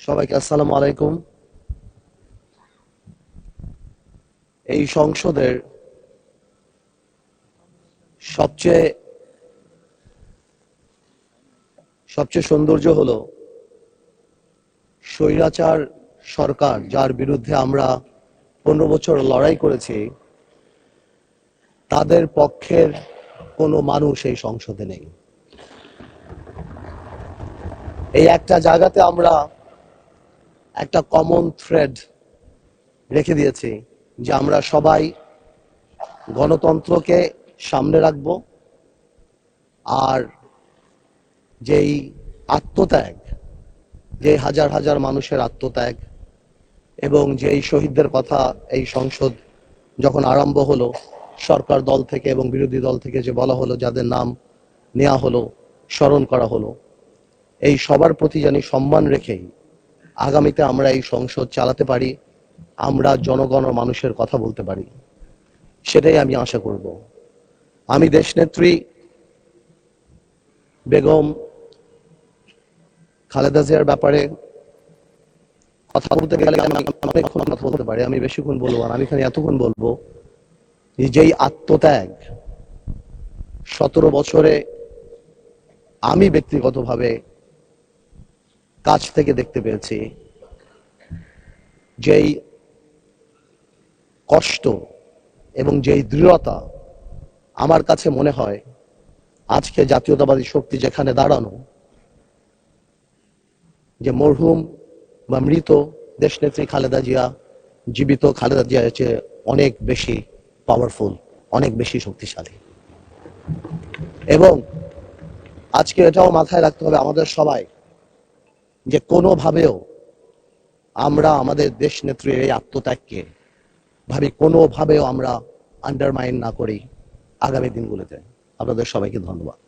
সবাইকে আসসালামু আলাইকুম। এই সংসদের সবচেয়ে সবচেয়ে সৌন্দর্য হলো স্বৈরাচার সরকার, যার বিরুদ্ধে আমরা 15 বছর লড়াই করেছি, তাদের পক্ষের কোনো মানুষ এই সংসদে নেই। এই একটা জায়গাতে আমরা একটা কমন থ্রেড রেখে দিয়েছি যে আমরা সবাই গণতন্ত্রকে সামনে রাখব, আর যেই আত্মত্যাগ, যে হাজার হাজার মানুষের আত্মত্যাগ এবং যেই শহীদদের কথা এই সংসদ যখন আরম্ভ হলো, সরকার দল থেকে এবং বিরোধী দল থেকে যে বলা হলো, যাদের নাম নেওয়া হলো, স্মরণ করা হলো, এই সবার প্রতি জানি সম্মান রেখেই আগামীতে আমরা এই সংসদ চালাতে পারি, আমরা জনগণ ও মানুষের কথা বলতে পারি, সেটাই আমি আশা করব। আমি দেশনেত্রী বেগম খালেদা জিয়ার ব্যাপারে কথা বলতে গেলে আমি অনেকক্ষণ কথা বলতে পারি, আমি বেশিক্ষণ বলবো না, আমি এখানে এতক্ষণ বলবো যেই আত্মত্যাগ 17 বছরে আমি ব্যক্তিগতভাবে কাছ থেকে দেখতে পেয়েছি, যেই কষ্ট এবং যেই দৃঢ়তা, আমার কাছে মনে হয় আজকে জাতীয়তাবাদী শক্তি যেখানে দাঁড়ানো, যে মরহুম বা মৃত দেশনেত্রী খালেদা জিয়া জীবিত খালেদা জিয়া চেয়ে অনেক বেশি পাওয়ারফুল, অনেক বেশি শক্তিশালী। এবং আজকে এটাও মাথায় রাখতে হবে আমাদের সবাই যে কোনোভাবেও আমরা আমাদের দেশ নেত্রীর এই আত্মত্যাগকে কোনোভাবেও আমরা আন্ডারমাইন না করি আগামী দিনগুলোতে। আপনাদের সবাইকে ধন্যবাদ।